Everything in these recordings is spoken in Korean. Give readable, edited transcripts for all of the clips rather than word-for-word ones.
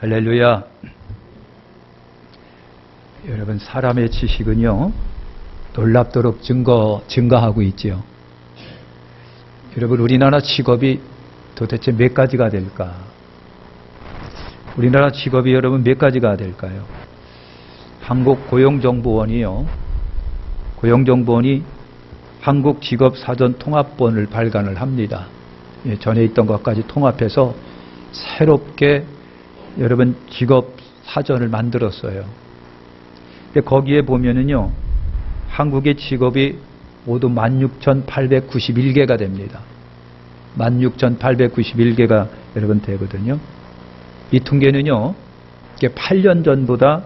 할렐루야. 여러분, 사람의 지식은요 놀랍도록 증가하고 있지요. 여러분, 우리나라 직업이 도대체 몇 가지가 될까? 우리나라 직업이 여러분 몇 가지가 될까요? 한국고용정보원이요, 고용정보원이 한국직업사전통합본을 발간을 합니다. 전에 있던 것까지 통합해서 새롭게 여러분 직업사전을 만들었어요. 거기에 보면은요, 한국의 직업이 모두 16,891개가 됩니다. 16,891개가 여러분 되거든요. 이 통계는요, 이게 8년 전보다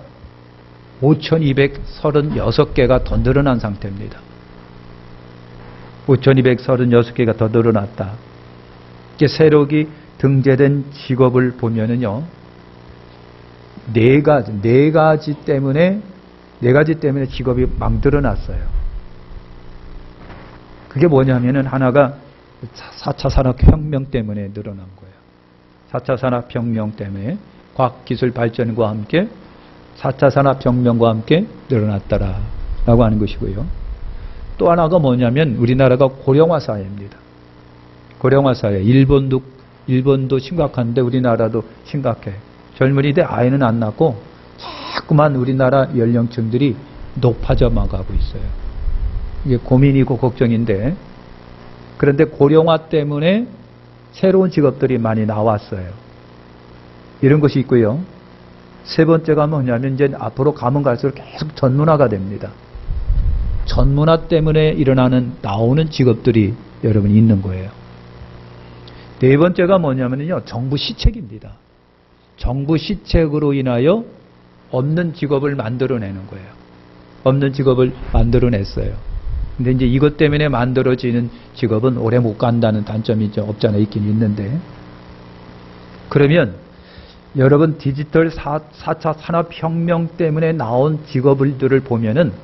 5,236개가 더 늘어난 상태입니다. 5,236개가 더 늘어났다. 이게 새롭게 등재된 직업을 보면은요, 네 가지 때문에 직업이 막 늘어났어요. 그게 뭐냐면은 하나가 4차 산업혁명 때문에 늘어난 거예요. 4차 산업혁명 때문에 과학기술 발전과 함께 4차 산업혁명과 함께 늘어났다라고 하는 것이고요. 또 하나가 뭐냐면 우리나라가 고령화 사회입니다. 고령화 사회. 일본도 심각한데 우리나라도 심각해. 젊은이들 아이는 안 낳고 자꾸만 우리나라 연령층들이 높아져만 가고 있어요. 이게 고민이고 걱정인데, 그런데 고령화 때문에 새로운 직업들이 많이 나왔어요. 이런 것이 있고요. 세 번째가 뭐냐면 이제 앞으로 가면 갈수록 계속 전문화가 됩니다. 전문화 때문에 나오는 직업들이 여러분 있는 거예요. 네 번째가 뭐냐면요, 정부 시책입니다. 정부 시책으로 인하여 없는 직업을 만들어내는 거예요. 없는 직업을 만들어냈어요. 근데 이제 이것 때문에 만들어지는 직업은 오래 못 간다는 단점이 없지 않아 있긴 있는데, 그러면 여러분 디지털 4차 산업혁명 때문에 나온 직업들을 보면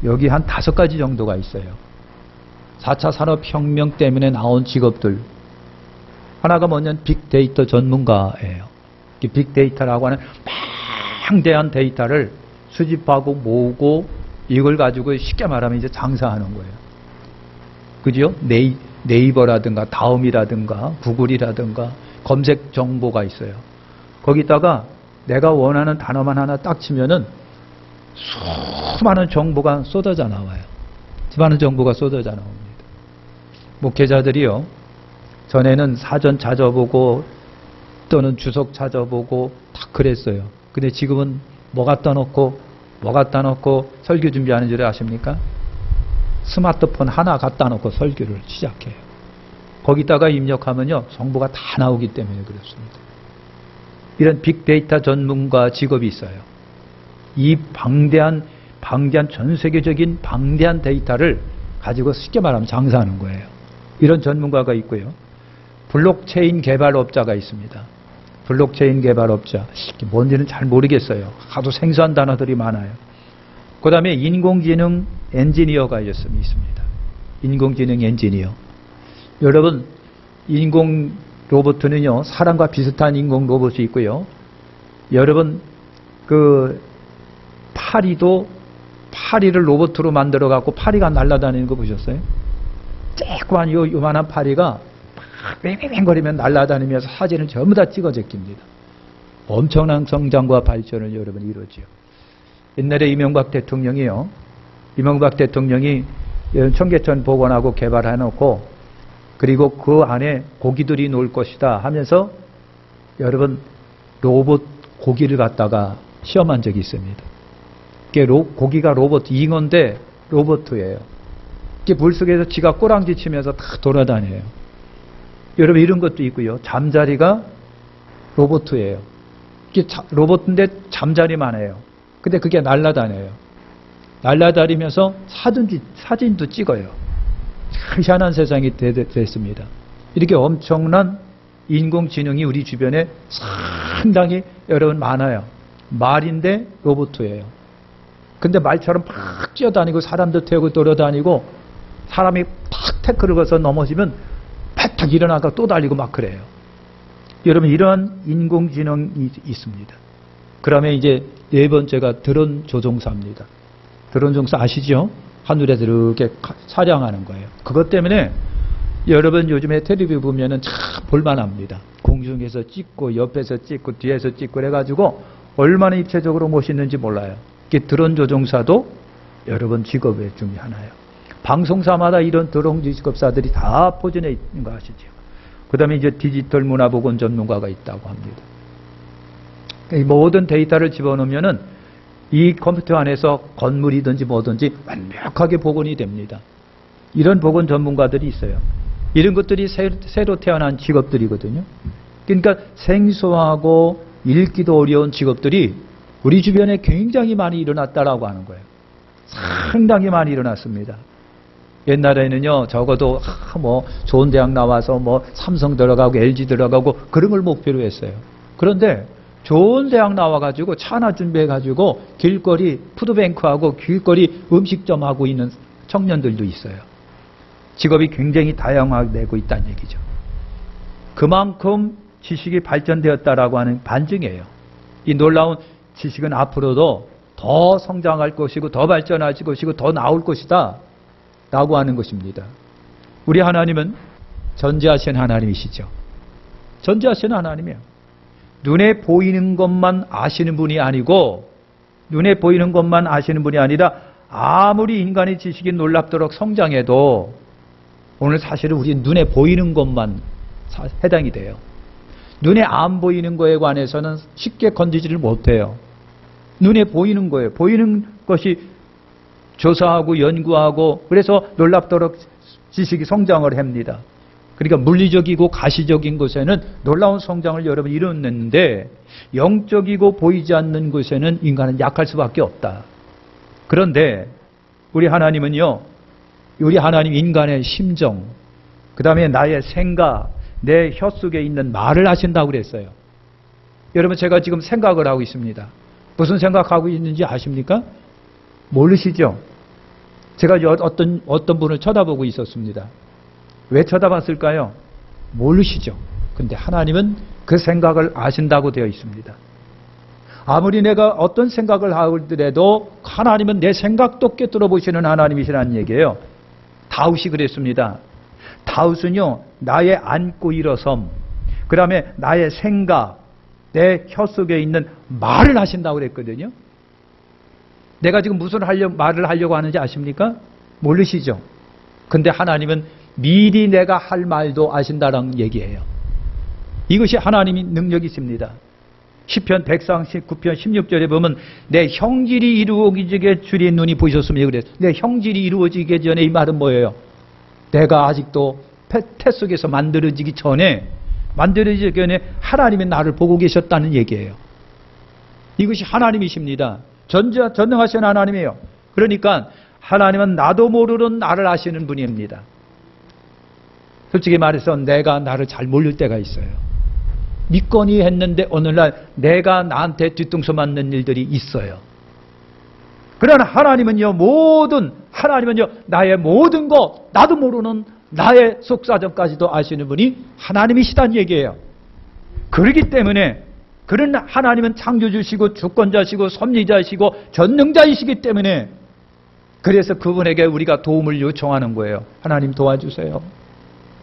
여기 한 5가지 정도가 있어요. 4차 산업혁명 때문에 나온 직업들. 하나가 뭐냐면 빅데이터 전문가예요. 빅데이터라고 하는 방대한 데이터를 수집하고 모으고 이걸 가지고 쉽게 말하면 이제 장사하는 거예요. 그죠? 네이버라든가 다음이라든가 구글이라든가 검색 정보가 있어요. 거기다가 내가 원하는 단어만 하나 딱 치면은 수많은 정보가 쏟아져 나와요. 수많은 정보가 쏟아져 나옵니다. 목회자들이요, 전에는 사전 찾아보고 또는 주석 찾아보고 다 그랬어요. 근데 지금은 뭐 갖다 놓고 설교 준비하는 줄 아십니까? 스마트폰 하나 갖다 놓고 설교를 시작해요. 거기다가 입력하면요, 정보가 다 나오기 때문에 그렇습니다. 이런 빅데이터 전문가 직업이 있어요. 이 방대한 전 세계적인 방대한 데이터를 가지고 쉽게 말하면 장사하는 거예요. 이런 전문가가 있고요. 블록체인 개발업자가 있습니다. 블록체인 개발업자. 뭔지는 잘 모르겠어요. 하도 생소한 단어들이 많아요. 그 다음에 인공지능 엔지니어가 있습니다. 인공지능 엔지니어. 여러분, 인공 로봇은요, 사람과 비슷한 인공 로봇이 있고요. 여러분, 파리를 로봇으로 만들어 갖고 파리가 날아다니는 거 보셨어요? 조그만 요만한 파리가 맹맹거리면 날아다니면서 사진을 전부 다 찍어 제낍니다. 엄청난 성장과 발전을 여러분 이루었죠. 옛날에 이명박 대통령이 청계천 복원하고 개발해놓고, 그리고 그 안에 고기들이 놀 것이다 하면서 여러분 로봇 고기를 갖다가 시험한 적이 있습니다. 고기가 잉어인데 로봇이에요. 물속에서 지가 꼬랑지 치면서 다 돌아다녀요. 여러분, 이런 것도 있고요. 잠자리가 로봇이에요. 로봇인데 잠자리만 해요. 근데 그게 날아다녀요. 날아다니면서 사진도 찍어요. 참 희한한 세상이 됐습니다. 이렇게 엄청난 인공지능이 우리 주변에 상당히 여러분 많아요. 말인데 로봇이에요. 근데 말처럼 막 뛰어다니고 사람도 태우고 돌아다니고, 사람이 팍 태클을 거서 넘어지면 팍 일어나가 또 달리고 막 그래요. 여러분 이러한 인공지능이 있습니다. 그러면 이제 네 번째가 드론 조종사입니다. 드론 조종사 아시죠? 하늘에서 이렇게 사냥하는 거예요. 그것 때문에 여러분 요즘에 텔레비전 보면은 참 볼만합니다. 공중에서 찍고 옆에서 찍고 뒤에서 찍고 그래가지고 얼마나 입체적으로 멋있는지 몰라요. 이게 드론 조종사도 여러분 직업의 중에 하나예요. 방송사마다 이런 드론 직업사들이 다 포진해 있는 거 아시죠? 그 다음에 이제 디지털 문화보건 전문가가 있다고 합니다. 이 모든 데이터를 집어넣으면은 이 컴퓨터 안에서 건물이든지 뭐든지 완벽하게 복원이 됩니다. 이런 복원 전문가들이 있어요. 이런 것들이 새로 태어난 직업들이거든요. 그러니까 생소하고 읽기도 어려운 직업들이 우리 주변에 굉장히 많이 일어났다라고 하는 거예요. 상당히 많이 일어났습니다. 옛날에는요, 적어도 뭐 좋은 대학 나와서 뭐 삼성 들어가고 LG 들어가고 그런 걸 목표로 했어요. 그런데 좋은 대학 나와가지고 차 하나 준비해가지고 길거리 푸드뱅크하고 길거리 음식점 하고 있는 청년들도 있어요. 직업이 굉장히 다양화되고 있다는 얘기죠. 그만큼 지식이 발전되었다라고 하는 반증이에요. 이 놀라운 지식은 앞으로도 더 성장할 것이고 더 발전할 것이고 더 나올 것이다 라고 하는 것입니다. 우리 하나님은 전지하신 하나님이시죠. 전지하신 하나님이에요. 눈에 보이는 것만 아시는 분이 아니고 눈에 보이는 것만 아시는 분이 아니라 아무리 인간의 지식이 놀랍도록 성장해도 오늘 사실은 우리 눈에 보이는 것만 해당이 돼요. 눈에 안 보이는 거에 관해서는 쉽게 건드지를 못해요. 눈에 보이는 거예요. 보이는 것이 조사하고 연구하고 그래서 놀랍도록 지식이 성장을 합니다. 그러니까 물리적이고 가시적인 것에는 놀라운 성장을 여러분 이뤄냈는데 영적이고 보이지 않는 것에는 인간은 약할 수밖에 없다. 그런데 우리 하나님은요, 우리 하나님 인간의 심정, 그 다음에 나의 생각, 내 혀 속에 있는 말을 하신다고 그랬어요. 여러분 제가 지금 생각을 하고 있습니다. 무슨 생각하고 있는지 아십니까? 모르시죠? 제가 어떤 분을 쳐다보고 있었습니다. 왜 쳐다봤을까요? 모르시죠? 근데 하나님은 그 생각을 아신다고 되어 있습니다. 아무리 내가 어떤 생각을 하더라도 하나님은 내 생각도 꿰뚫어 보시는 하나님이시라는 얘기예요. 다윗이 그랬습니다. 다윗은요, 나의 앉고 일어섬, 그 다음에 나의 생각, 내 혀 속에 있는 말을 하신다고 그랬거든요. 내가 지금 무슨 말을 하려고 하는지 아십니까? 모르시죠? 근데 하나님은 미리 내가 할 말도 아신다라는 얘기예요. 이것이 하나님의 능력이십니다. 시편 139편 16절에 보면 내 형질이 이루어지게 주의 눈이 보셨으며 그랬어요. 내 형질이 이루어지기 전에 이 말은 뭐예요? 내가 아직도 태 속에서 만들어지기 전에 하나님이 나를 보고 계셨다는 얘기예요. 이것이 하나님이십니다. 전능하신 하나님이에요. 그러니까 하나님은 나도 모르는 나를 아시는 분입니다. 솔직히 말해서 내가 나를 잘 모를 때가 있어요. 믿거니 했는데 오늘날 내가 나한테 뒤통수 맞는 일들이 있어요. 그러나 하나님은요, 나의 모든 것, 나도 모르는 나의 속사정까지도 아시는 분이 하나님이시다는 얘기예요. 그렇기 때문에 그런 하나님은 창조주시고 주권자시고 섭리자시고 전능자이시기 때문에 그래서 그분에게 우리가 도움을 요청하는 거예요. 하나님 도와주세요.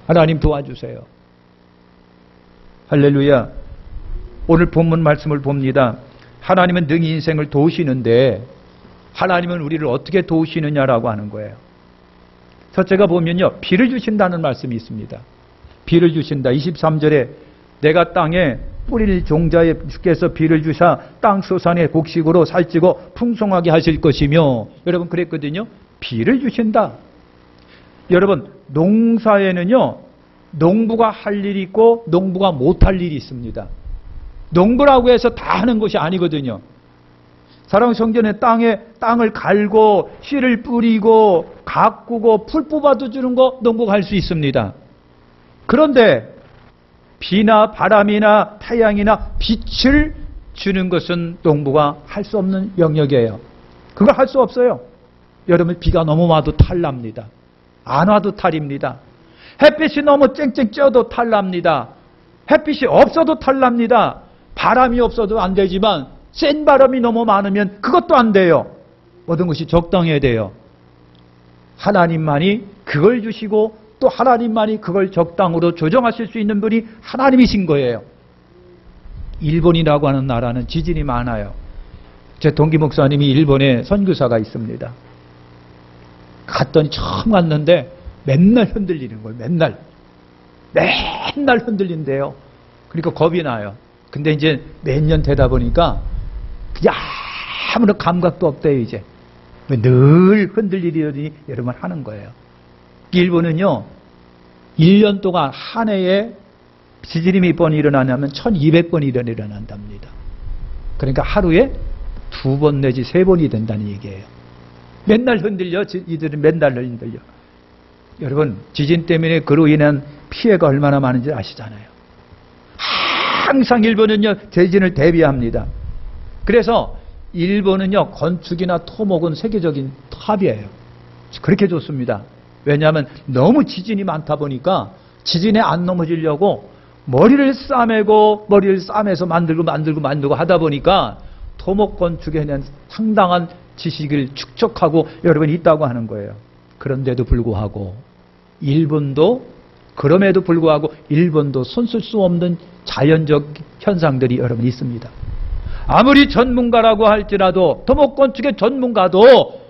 하나님 도와주세요. 할렐루야. 오늘 본문 말씀을 봅니다. 하나님은 능히 인생을 도우시는데 하나님은 우리를 어떻게 도우시느냐라고 하는 거예요. 첫째가 보면요, 비를 주신다는 말씀이 있습니다. 비를 주신다. 23절에 내가 땅에 뿌릴 종자에 주께서 비를 주사 땅 소산의 곡식으로 살찌고 풍성하게 하실 것이며, 여러분 그랬거든요. 비를 주신다. 여러분 농사에는요, 농부가 할 일이 있고 농부가 못할 일이 있습니다. 농부라고 해서 다 하는 것이 아니거든요. 사랑하는 성전에 땅을 갈고 씨를 뿌리고 가꾸고 풀 뽑아도 주는 거 농부가 할 수 있습니다. 그런데 비나 바람이나 태양이나 빛을 주는 것은 농부가 할 수 없는 영역이에요. 그걸 할 수 없어요. 여러분 비가 너무 와도 탈납니다. 안 와도 탈입니다. 햇빛이 너무 쨍쨍 쪄도 탈납니다. 햇빛이 없어도 탈납니다. 바람이 없어도 안 되지만 센 바람이 너무 많으면 그것도 안 돼요. 모든 것이 적당해야 돼요. 하나님만이 그걸 주시고 또 하나님만이 그걸 적당으로 조정하실 수 있는 분이 하나님이신 거예요. 일본이라고 하는 나라는 지진이 많아요. 제 동기 목사님이 일본에 선교사가 있습니다. 갔더니 처음 갔는데 맨날 흔들리는 거예요. 맨날 흔들린대요. 그러니까 겁이 나요. 근데 이제 몇 년 되다 보니까 그냥 아무런 감각도 없대요. 이제 늘 흔들리려니 여러분 하는 거예요. 일본은요 1년 동안 한 해에 지진이 몇 번 일어나냐면 1200번이 일어난답니다. 그러니까 하루에 2번 내지 3번이 된다는 얘기예요. 맨날 흔들려. 이들은 맨날 흔들려. 여러분 지진 때문에 그로 인한 피해가 얼마나 많은지 아시잖아요. 항상 일본은요 지진을 대비합니다. 그래서 일본은요 건축이나 토목은 세계적인 탑이에요. 그렇게 좋습니다. 왜냐하면 너무 지진이 많다 보니까 지진에 안 넘어지려고 머리를 싸매서 만들고 하다 보니까 토목 건축에 대한 상당한 지식을 축적하고 여러분이 있다고 하는 거예요. 그런데도 불구하고 그럼에도 불구하고 일본도 손쓸 수 없는 자연적 현상들이 여러분 있습니다. 아무리 전문가라고 할지라도 토목 건축의 전문가도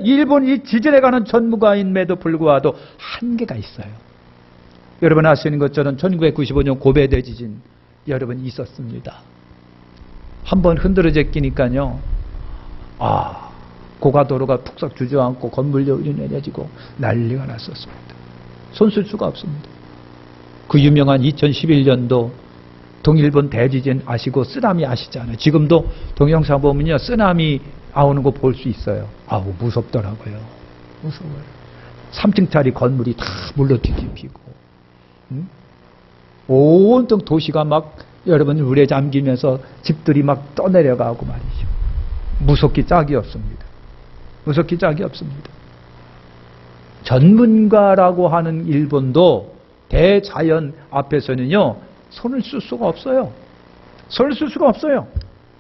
일본이 지진에 관한 전문가임에도 불구하고 한계가 있어요. 여러분 아시는 것처럼 1995년 고베 대지진 여러분 있었습니다. 한번 흔들어져 끼니까요. 고가도로가 푹싹 주저앉고 건물들이 내려지고 난리가 났었습니다. 손쓸 수가 없습니다. 그 유명한 2011년도 동일본 대지진 아시고 쓰나미 아시잖아요. 지금도 동영상 보면요 쓰나미 나오는 거 볼 수 있어요. 무섭더라고요. 무서워요. 3층짜리 건물이 다 물로 뒤집히고 온통 도시가 막 여러분 물에 잠기면서 집들이 막 떠내려가고 말이죠. 무섭기 짝이 없습니다. 무섭기 짝이 없습니다. 전문가라고 하는 일본도 대자연 앞에서는요 손을 쓸 수가 없어요. 손을 쓸 수가 없어요.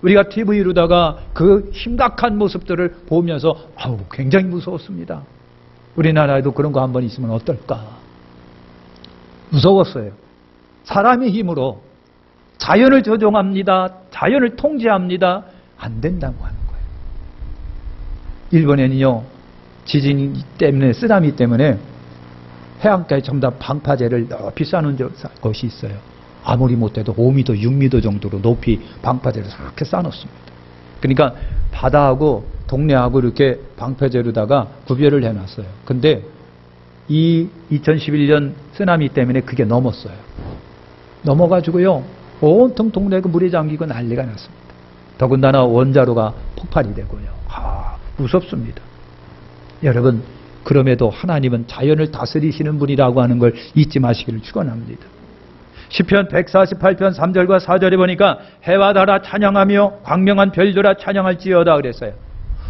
우리가 TV로다가 그 심각한 모습들을 보면서 굉장히 무서웠습니다. 우리나라에도 그런 거 한번 있으면 어떨까? 무서웠어요. 사람의 힘으로 자연을 조종합니다. 자연을 통제합니다. 안 된다고 하는 거예요. 일본에는요 지진 때문에 쓰나미 때문에 해안가에 전부 다 방파제를 높이 쌓는 곳이 있어요. 아무리 못해도 5m, 6m 정도로 높이 방파제를 이렇게 쌓아놓습니다. 그러니까 바다하고 동네하고 이렇게 방파제로다가 구별을 해놨어요. 근데 이 2011년 쓰나미 때문에 그게 넘었어요. 넘어가지고요 온통 동네가 물에 잠기고 난리가 났습니다. 더군다나 원자로가 폭발이 되고요. 무섭습니다. 여러분 그럼에도 하나님은 자연을 다스리시는 분이라고 하는 걸 잊지 마시기를 축원합니다. 시편 148편 3절과 4절에 보니까 해와 달아 찬양하며 광명한 별들아 찬양할지어다 그랬어요.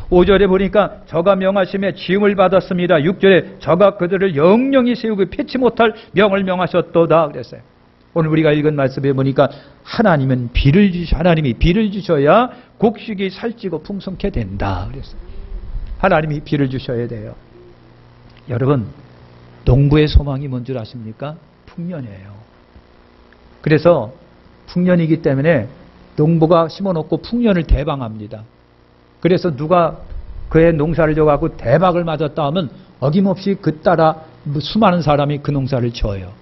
5절에 보니까 저가 명하심에 지음을 받았습니다. 6절에 저가 그들을 영영히 세우고 피치 못할 명을 명하셨도다 그랬어요. 오늘 우리가 읽은 말씀에 보니까 하나님이 비를 주셔야 곡식이 살찌고 풍성케 된다 그랬어요. 하나님이 비를 주셔야 돼요. 여러분 농부의 소망이 뭔 줄 아십니까? 풍년이에요. 그래서 풍년이기 때문에 농부가 심어놓고 풍년을 대방합니다. 그래서 누가 그의 농사를 져가고 대박을 맞았다 하면 어김없이 그 따라 수많은 사람이 그 농사를 져요.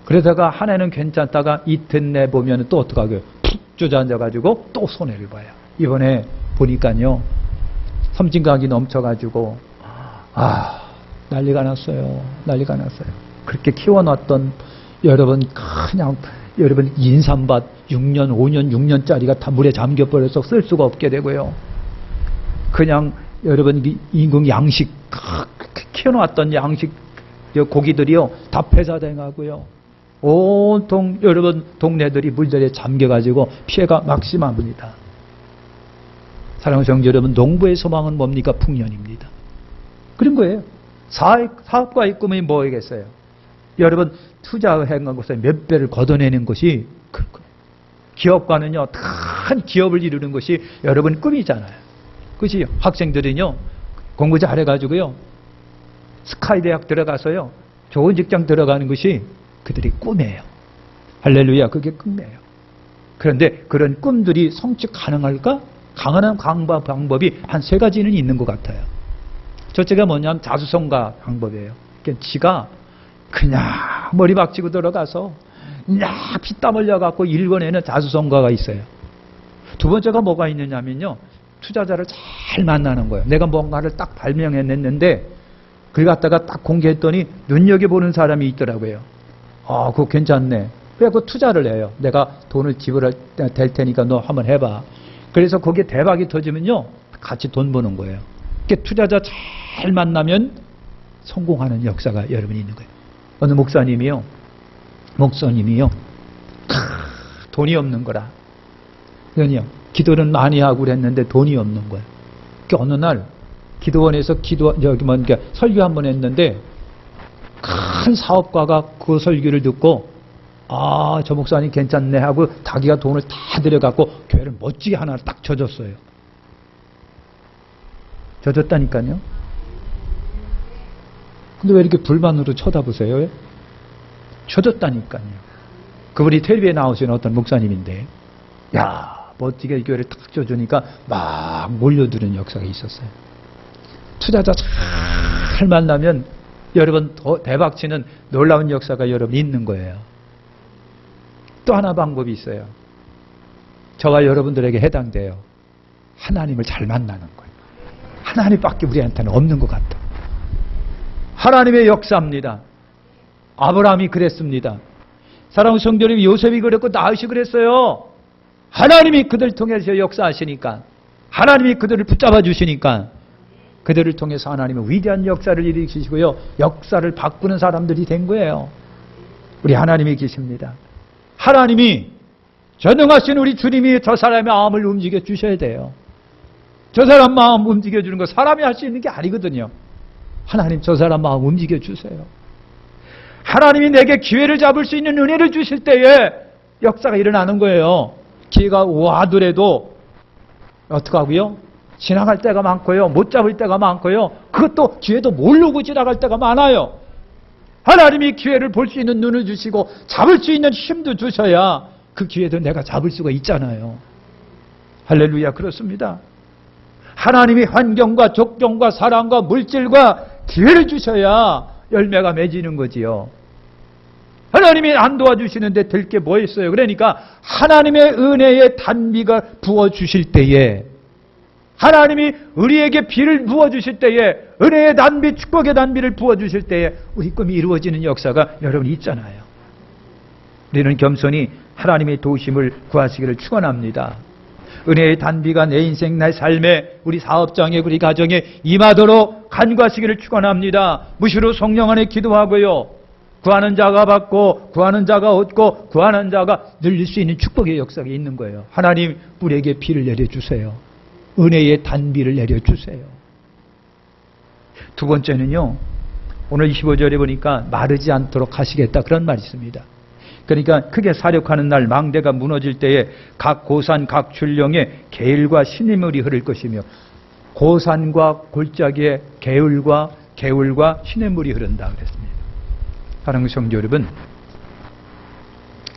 그러다가 한 해는 괜찮다가 이튿 내 보면 또 어떡하고요? 푹 주저앉아가지고 또 손해를 봐요. 이번에 보니까요 섬진강이 넘쳐가지고 난리가 났어요. 난리가 났어요. 그렇게 키워놨던 여러분 인삼밭 6년 5년 6년짜리가 다 물에 잠겨버려서 쓸 수가 없게 되고요. 그냥 여러분 인공 양식 키워놨던 양식 고기들이요 다 폐사당하고요. 온통 여러분 동네들이 물들에 잠겨가지고 피해가 막심합니다. 사랑하는 성도 여러분, 농부의 소망은 뭡니까? 풍년입니다. 그런 거예요. 사업가의 꿈이 뭐겠어요? 여러분 투자한 것에 몇 배를 걷어내는 것이 기업가는요, 큰 기업을 이루는 것이 여러분 꿈이잖아요. 그것이 학생들은요, 공부 잘해가지고요, 스카이 대학 들어가서요, 좋은 직장 들어가는 것이 그들이 꿈이에요. 할렐루야, 그게 꿈이에요. 그런데 그런 꿈들이 성취 가능할까? 강한 방법이 한 3가지는 있는 것 같아요. 첫째가 뭐냐면 자수성가 방법이에요. 그러니까 지가 그냥 머리 박치고 들어가서 그냥 피땀 흘려갖고 일궈내는 자수성가가 있어요. 두 번째가 뭐가 있느냐면요, 투자자를 잘 만나는 거예요. 내가 뭔가를 딱 발명해냈는데 그걸 갖다가 딱 공개했더니 눈여겨보는 사람이 있더라고요. 그거 괜찮네. 그래서 투자를 해요. 내가 돈을 지불할 될 테니까 너 한번 해봐. 그래서 거기에 대박이 터지면요, 같이 돈 버는 거예요. 그러니까 투자자 잘 만나면 성공하는 역사가 여러분이 있는 거예요. 어느 목사님이요, 돈이 없는 거라. 그러니요, 기도는 많이 하고 그랬는데 돈이 없는 거예요. 그러니까 어느 날 기도원에서 설교 한번 했는데 큰 사업가가 그 설교를 듣고 저 목사님 괜찮네 하고 자기가 돈을 다 들여갖고 교회를 멋지게 하나 딱 져줬어요. 져줬다니까요. 근데 왜 이렇게 불만으로 쳐다보세요? 져줬다니까요. 그분이 텔레비에 나오신 어떤 목사님인데, 멋지게 교회를 딱 져주니까 막 몰려드는 역사가 있었어요. 투자자 잘 만나면 여러분 더 대박치는 놀라운 역사가 여러분 있는 거예요. 또 하나 방법이 있어요. 저와 여러분들에게 해당돼요. 하나님을 잘 만나는 거예요. 하나님밖에 우리한테는 없는 것 같다. 하나님의 역사입니다. 아브라함이 그랬습니다. 사랑하는 성도님, 요셉이 그랬고 다윗이 그랬어요. 하나님이 그들을 통해서 역사하시니까, 하나님이 그들을 붙잡아 주시니까 그들을 통해서 하나님은 위대한 역사를 일으키시고요, 역사를 바꾸는 사람들이 된 거예요. 우리 하나님이 계십니다. 하나님이, 전능하신 우리 주님이 저 사람의 마음을 움직여 주셔야 돼요. 저 사람 마음 움직여 주는 거 사람이 할 수 있는 게 아니거든요. 하나님, 저 사람 마음 움직여 주세요. 하나님이 내게 기회를 잡을 수 있는 은혜를 주실 때에 역사가 일어나는 거예요. 기회가 와더라도 어떡하고요? 지나갈 때가 많고요, 못 잡을 때가 많고요, 그것도 기회도 모르고 지나갈 때가 많아요. 하나님이 기회를 볼 수 있는 눈을 주시고 잡을 수 있는 힘도 주셔야 그 기회도 내가 잡을 수가 있잖아요. 할렐루야, 그렇습니다. 하나님이 환경과 조건과 사랑과 물질과 기회를 주셔야 열매가 맺히는 거지요. 하나님이 안 도와주시는데 될 게 뭐 있어요? 그러니까 하나님의 은혜의 단비가 부어주실 때에, 하나님이 우리에게 비를 부어주실 때에, 은혜의 단비, 축복의 단비를 부어주실 때에 우리 꿈이 이루어지는 역사가 여러분 있잖아요. 우리는 겸손히 하나님의 도우심을 구하시기를 축원합니다. 은혜의 단비가 내 인생, 내 삶에, 우리 사업장에, 우리 가정에 임하도록 간구하시기를 축원합니다. 무시로 성령 안에 기도하고요, 구하는 자가 받고, 구하는 자가 얻고, 구하는 자가 늘릴 수 있는 축복의 역사가 있는 거예요. 하나님, 우리에게 비를 내려주세요. 은혜의 단비를 내려주세요. 두 번째는요, 오늘 25절에 보니까 마르지 않도록 하시겠다, 그런 말이 있습니다. 그러니까 크게 사력하는 날 망대가 무너질 때에 각 고산 각 출령에 계율과 신의물이 흐를 것이며, 고산과 골짜기에 계율과 신의물이 흐른다 그랬습니다. 사랑하는 성도 여러분,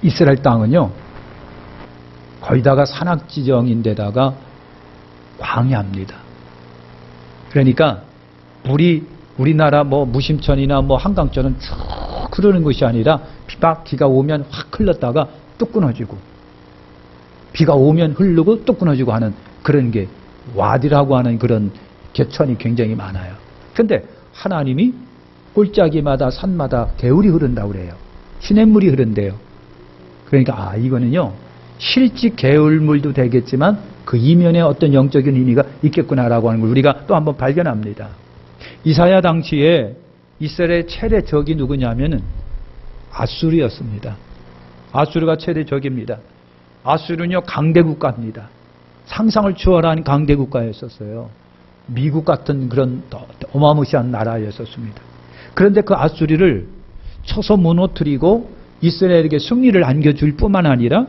이스라엘 땅은요, 거의 다가 산악지정인데다가 광야입니다. 그러니까 우리나라 무심천이나 한강처럼 쭉 흐르는 것이 아니라 비가 오면 확 흘렀다가 뚝 끊어지고, 비가 오면 흐르고 뚝 끊어지고 하는 그런 게 와디라고 하는 그런 개천이 굉장히 많아요. 그런데 하나님이 골짜기마다 산마다 개울이 흐른다고 그래요. 시냇물이 흐른대요. 그러니까 이거는요, 실제 개울물도 되겠지만 그 이면에 어떤 영적인 의미가 있겠구나라고 하는 걸 우리가 또 한번 발견합니다. 이사야 당시에 이스라엘의 최대 적이 누구냐면은 아수르였습니다. 아수르가 최대 적입니다. 아수르는요, 강대국가입니다. 상상을 초월한 강대국가였었어요. 미국 같은 그런 어마무시한 나라였었습니다. 그런데 그 아수르를 쳐서 무너뜨리고 이스라엘에게 승리를 안겨줄 뿐만 아니라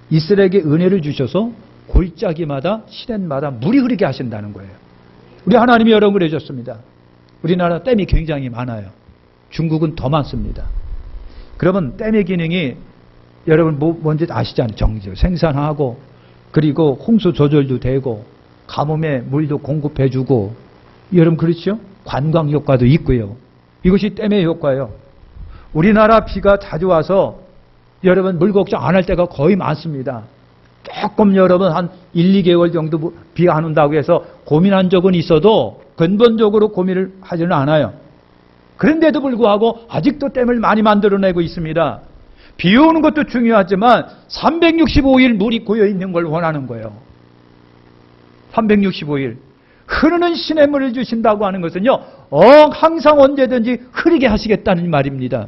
이스라엘에게 은혜를 주셔서 골짜기마다 시냇마다 물이 흐르게 하신다는 거예요. 우리 하나님이 여러분을 해줬습니다. 우리나라 댐이 굉장히 많아요. 중국은 더 많습니다. 그러면 댐의 기능이 여러분 뭔지 아시잖아요. 정지 생산하고 그리고 홍수 조절도 되고 가뭄에 물도 공급해주고 여러분 그렇죠? 관광 효과도 있고요. 이것이 댐의 효과예요. 우리나라 비가 자주 와서 여러분 물 걱정 안 할 때가 거의 많습니다. 조금 여러분 한 1, 2개월 정도 비가 안 온다고 해서 고민한 적은 있어도 근본적으로 고민을 하지는 않아요. 그런데도 불구하고 아직도 댐을 많이 만들어내고 있습니다. 비 오는 것도 중요하지만 365일 물이 고여있는 걸 원하는 거예요. 365일. 흐르는 시냇물을 주신다고 하는 것은요. 항상 언제든지 흐르게 하시겠다는 말입니다.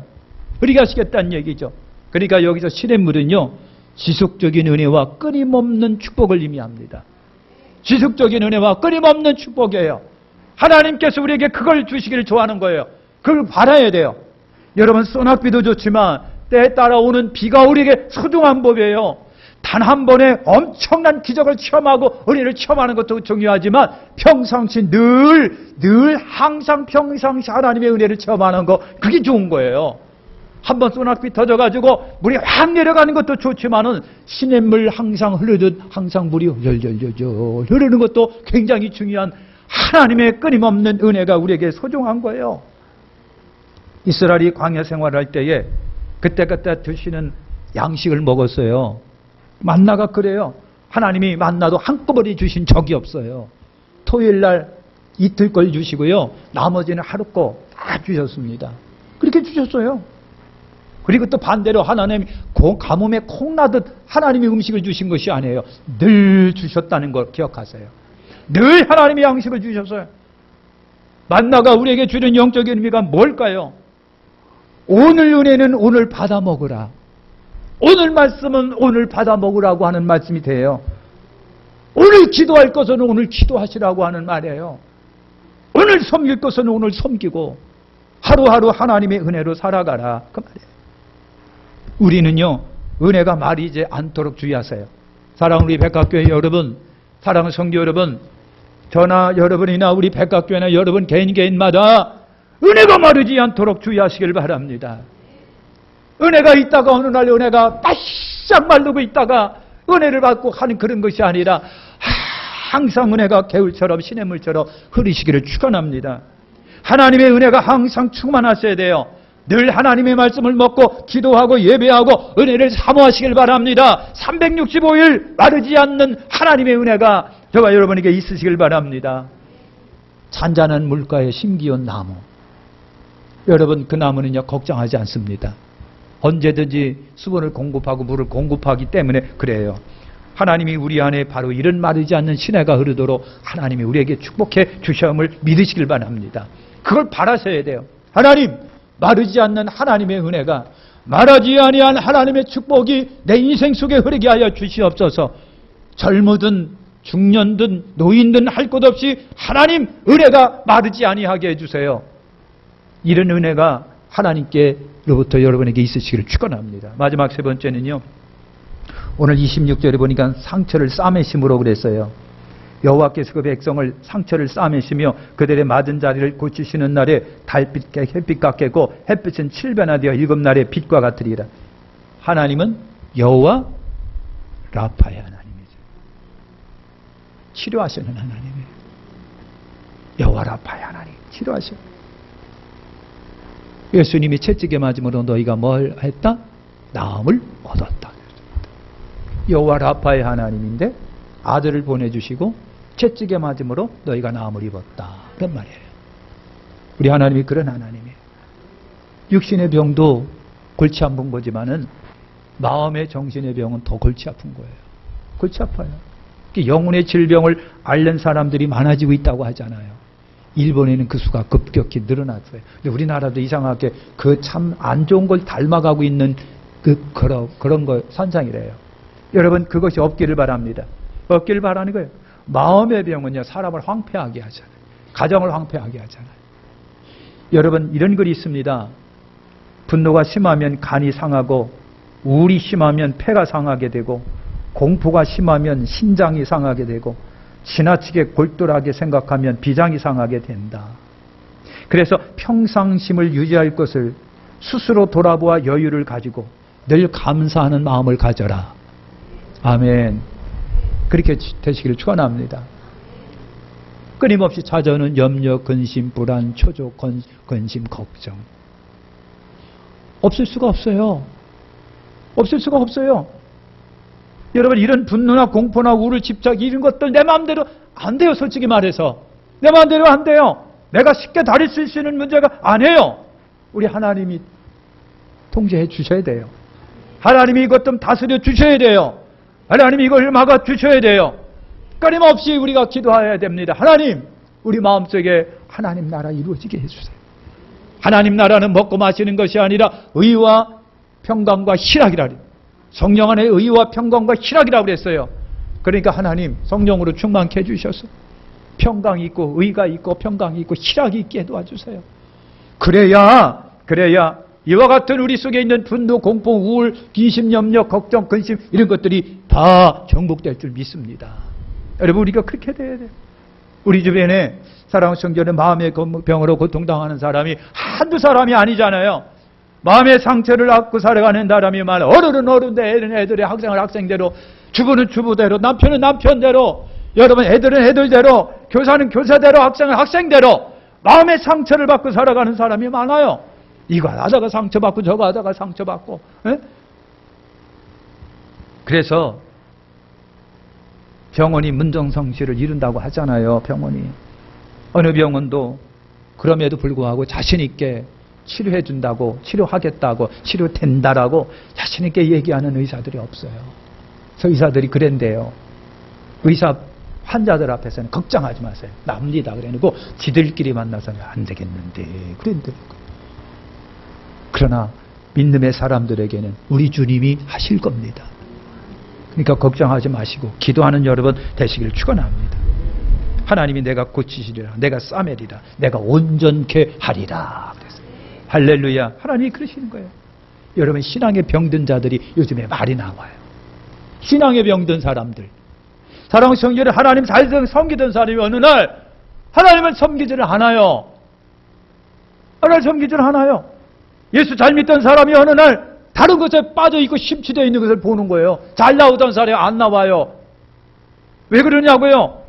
흐르게 하시겠다는 얘기죠. 그러니까 여기서 시냇물은요. 지속적인 은혜와 끊임없는 축복을 의미합니다. 지속적인 은혜와 끊임없는 축복이에요. 하나님께서 우리에게 그걸 주시기를 좋아하는 거예요. 그걸 바라야 돼요. 여러분 소낙비도 좋지만 때에 따라 오는 비가 우리에게 소중한 법이에요. 단 한 번에 엄청난 기적을 체험하고 은혜를 체험하는 것도 중요하지만 평상시 늘 항상 평상시 하나님의 은혜를 체험하는 거 그게 좋은 거예요. 한번 소낙비 터져가지고 물이 확 내려가는 것도 좋지만은 시냇물 항상 흐르듯 항상 물이 열열열열 흐르는 것도 굉장히 중요한 하나님의 끊임없는 은혜가 우리에게 소중한 거예요. 이스라엘이 광야 생활할 때에 그때그때 드시는 양식을 먹었어요. 만나가 그래요. 하나님이 만나도 한꺼번에 주신 적이 없어요. 토요일날 이틀 걸 주시고요. 나머지는 하루 거 다 주셨습니다. 그렇게 주셨어요. 그리고 또 반대로 하나님이 가뭄에 콩나듯 하나님이 음식을 주신 것이 아니에요. 늘 주셨다는 걸 기억하세요. 늘 하나님이 양식을 주셨어요. 만나가 우리에게 주는 영적인 의미가 뭘까요? 오늘 은혜는 오늘 받아 먹으라. 오늘 말씀은 오늘 받아 먹으라고 하는 말씀이 돼요. 오늘 기도할 것은 오늘 기도하시라고 하는 말이에요. 오늘 섬길 것은 오늘 섬기고 하루하루 하나님의 은혜로 살아가라. 그 말이에요. 우리는요. 은혜가 마르지 않도록 주의하세요. 사랑하는 우리 백학교회 여러분, 사랑하는 성도 여러분, 저나 여러분이나 우리 백학교회나 여러분 개인마다 은혜가 마르지 않도록 주의하시길 바랍니다. 은혜가 있다가 어느 날 은혜가 바싹 마르고 있다가 은혜를 받고 하는 그런 것이 아니라 항상 은혜가 개울처럼 시냇물처럼 흐르시기를 축원합니다. 하나님의 은혜가 항상 충만하셔야 돼요. 늘 하나님의 말씀을 먹고 기도하고 예배하고 은혜를 사모하시길 바랍니다. 365일 마르지 않는 하나님의 은혜가 저와 여러분에게 있으시길 바랍니다. 잔잔한 물가에 심기온 나무. 여러분 그 나무는요 걱정하지 않습니다. 언제든지 수분을 공급하고 물을 공급하기 때문에 그래요. 하나님이 우리 안에 바로 이런 마르지 않는 시내가 흐르도록 하나님이 우리에게 축복해 주심을 믿으시길 바랍니다. 그걸 바라셔야 돼요. 하나님, 마르지 않는 하나님의 은혜가, 마르지 아니한 하나님의 축복이 내 인생 속에 흐르게 하여 주시옵소서. 젊으든 중년든 노인든 할 것 없이 하나님 은혜가 마르지 아니하게 해주세요. 이런 은혜가 하나님께로부터 여러분에게 있으시기를 축원합니다. 마지막 세 번째는요. 오늘 26절에 보니까 상처를 싸매심으로 그랬어요. 여호와께서 그 백성을 상처를 싸매시며 그들의 맞은 자리를 고치시는 날에 달빛 햇빛 같겠고 햇빛은 7변화되어 7날의 빛과 같으리라. 하나님은 여호와 라파의 하나님이죠. 치료하시는 하나님이에요. 여호와 라파의 하나님 치료하셔. 예수님이 채찍에 맞음으로 너희가 뭘 했다? 나음을 얻었다. 여호와 라파의 하나님인데 아들을 보내주시고 채찍에 맞음으로 너희가 나음을 입었다. 그런 말이에요. 우리 하나님이 그런 하나님이에요. 육신의 병도 골치 아픈 거지만은 마음의 정신의 병은 더 골치 아픈 거예요. 골치 아파요. 영혼의 질병을 앓는 사람들이 많아지고 있다고 하잖아요. 일본에는 그 수가 급격히 늘어났어요. 근데 우리나라도 이상하게 그 참 안 좋은 걸 닮아가고 있는 그런 거 선상이래요. 여러분 그것이 없기를 바랍니다. 없기를 바라는 거예요. 마음의 병은요 사람을 황폐하게 하잖아요. 가정을 황폐하게 하잖아요. 여러분 이런 글이 있습니다. 분노가 심하면 간이 상하고, 우울이 심하면 폐가 상하게 되고, 공포가 심하면 신장이 상하게 되고, 지나치게 골똘하게 생각하면 비장이 상하게 된다. 그래서 평상심을 유지할 것을 스스로 돌아보아 여유를 가지고 늘 감사하는 마음을 가져라. 아멘. 그렇게 되시기를 축원합니다. 끊임없이 찾아오는 염려, 근심, 불안, 초조, 근심, 걱정. 없을 수가 없어요. 없을 수가 없어요. 여러분, 이런 분노나 공포나 우울, 집착, 이런 것들 내 마음대로 안 돼요. 솔직히 말해서. 내 마음대로 안 돼요. 내가 쉽게 다릴 수 있는 문제가 아니에요. 우리 하나님이 통제해 주셔야 돼요. 하나님이 이것 좀 다스려 주셔야 돼요. 하나님이 이걸 막아 주셔야 돼요. 끊임없이 우리가 기도해야 됩니다. 하나님, 우리 마음속에 하나님 나라 이루어지게 해주세요. 하나님 나라는 먹고 마시는 것이 아니라 의와 평강과 희락이라. 성령 안에 의와 평강과 희락이라고 그랬어요. 그러니까 하나님 성령으로 충만케 해주셔서 평강이 있고 의가 있고 평강이 있고 희락이 있게 도와주세요. 그래야 이와 같은 우리 속에 있는 분노, 공포, 우울, 기심, 염려, 걱정, 근심 이런 것들이 다 정복될 줄 믿습니다. 여러분, 우리가 그렇게 돼야 돼요. 우리 주변에 사랑하는 성전에 마음의 병으로 고통당하는 사람이 한두 사람이 아니잖아요. 마음의 상처를 안고 살아가는 사람이 많아. 어른은 애들의 학생대로, 주부는 주부대로, 남편은 남편대로, 여러분 애들은 애들대로, 교사는 교사대로, 학생은 학생대로 마음의 상처를 받고 살아가는 사람이 많아요. 이거 하다가 상처받고 저거 하다가 상처받고. 에? 그래서 병원이 문정성시를 이룬다고 하잖아요. 병원이. 어느 병원도 그럼에도 불구하고 자신 있게 치료해 준다고, 치료하겠다고, 치료된다라고 자신 있게 얘기하는 의사들이 없어요. 그래서 의사들이 그랬대요. 의사 환자들 앞에서는 걱정하지 마세요. 납니다. 그래놓고 지들끼리 만나서는 안 되겠는데 그랬대요. 그러나 믿음의 사람들에게는 우리 주님이 하실 겁니다. 그러니까 걱정하지 마시고 기도하는 여러분 되시기를 축원합니다. 하나님이 내가 고치시리라, 내가 싸매리라, 내가 온전케 하리라. 그래서 할렐루야. 하나님이 그러시는 거예요. 여러분, 신앙에 병든 자들이 요즘에 많이 나와요. 신앙에 병든 사람들, 사랑하는 성전에 하나님 잘 섬기던 사람이 어느 날 하나님을 섬기지를 않아요. 하나님을 섬기지를 않아요. 예수 잘 믿던 사람이 어느 날 다른 것에 빠져있고 심취되어 있는 것을 보는 거예요. 잘 나오던 사람이 안 나와요. 왜 그러냐고요?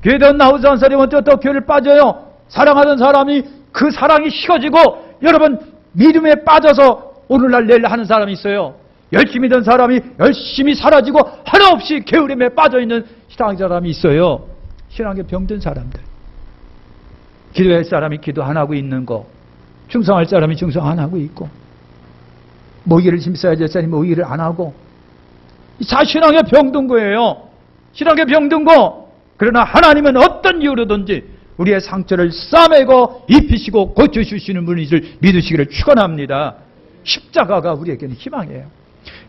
교회에 나오던 사람이 어떻게 또 교회를 빠져요? 사랑하던 사람이 그 사랑이 식어지고 여러분 믿음에 빠져서 오늘날 내일 하는 사람이 있어요. 열심히 던 사람이 열심히 사라지고 하나 없이 게으름에 빠져있는 신앙의 사람이 있어요. 신앙에 병든 사람들. 기도할 사람이 기도 안 하고 있는 거, 충성할 사람이 충성 안 하고 있고, 모이기를 힘써야 될 사람이 모이기를 안 하고, 신앙에 병든 거예요. 신앙에 병든 거. 그러나 하나님은 어떤 이유로든지 우리의 상처를 싸매고 입히시고 고쳐주시는 분인 줄 믿으시기를 축원합니다. 십자가가 우리에게는 희망이에요.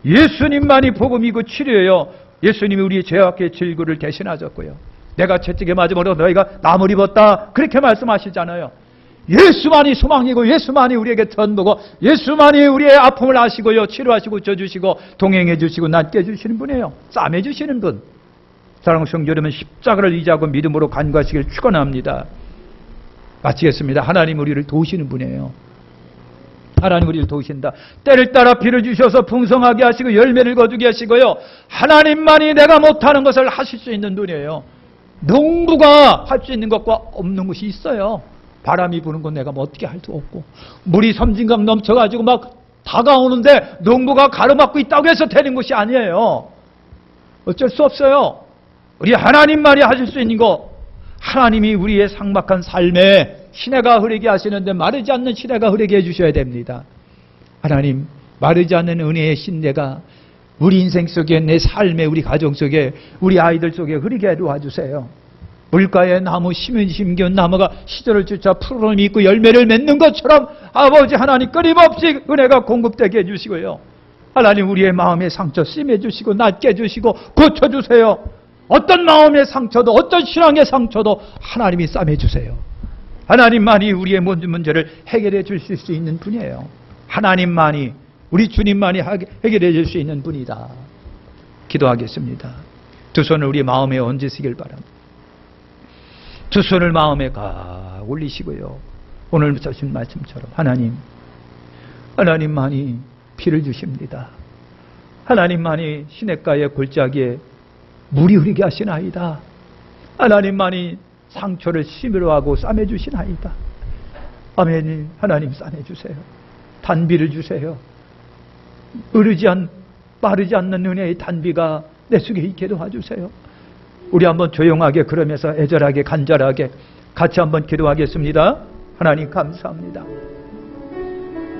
예수님만이 복음이고 치료예요. 예수님이 우리의 죄악의 질구를 대신하셨고요. 내가 채찍에 맞음으로 너희가 나무를 입었다, 그렇게 말씀하시잖아요. 예수만이 소망이고 예수만이 우리에게 전부고 예수만이 우리의 아픔을 아시고요, 치료하시고 져주시고 동행해 주시고 낫게 해주시는 분이에요. 싸매 주시는 분. 사랑하는 성도 여러분, 십자가를 의지하고 믿음으로 간구하시길 축원합니다. 마치겠습니다. 하나님 우리를 도우시는 분이에요. 하나님 우리를 도우신다. 때를 따라 비를 주셔서 풍성하게 하시고 열매를 거두게 하시고요, 하나님만이 내가 못하는 것을 하실 수 있는 분이에요. 농부가 할 수 있는 것과 없는 것이 있어요. 바람이 부는 건 내가 뭐 어떻게 할 수 없고, 물이 섬진강 넘쳐가지고 막 다가오는데 농부가 가로막고 있다고 해서 되는 것이 아니에요. 어쩔 수 없어요. 우리 하나님만이 하실 수 있는 거, 하나님이 우리의 삭막한 삶에 시내가 흐르게 하시는데 마르지 않는 시내가 흐르게 해주셔야 됩니다. 하나님, 마르지 않는 은혜의 신내가 우리 인생 속에, 내 삶에, 우리 가정 속에, 우리 아이들 속에 흐르게 도와주세요. 물가에 나무, 심겨운 나무가 시절을 쫓아 푸르름이 있고 열매를 맺는 것처럼 아버지 하나님 끊임없이 은혜가 공급되게 해주시고요, 하나님 우리의 마음의 상처 심해주시고 낫게 해주시고 고쳐주세요. 어떤 마음의 상처도 어떤 신앙의 상처도 하나님이 싸매주세요. 하나님만이 우리의 모든 문제를 해결해 주실 수 있는 분이에요. 하나님만이, 우리 주님만이 해결해 줄 수 있는 분이다. 기도하겠습니다. 두 손을 우리 마음에 얹으시길 바랍니다. 두 손을 마음에 가 올리시고요. 오늘 주신 말씀처럼 하나님만이 피를 주십니다. 하나님만이 시냇가의 골짜기에 물이 흐르게 하시나이다. 하나님만이 상처를 심으려 하고 싸매주시나이다. 아멘. 하나님 싸매주세요. 단비를 주세요. 빠르지 않는 은혜의 단비가 내 속에 있게 도와주세요. 우리 한번 조용하게 그러면서 애절하게 간절하게 같이 한번 기도하겠습니다. 하나님 감사합니다.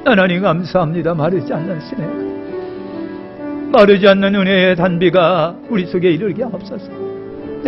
하나님 감사합니다. 마르지 않는 시냇가, 마르지 않는 은혜의 단비가 우리 속에 이르게 하옵소서.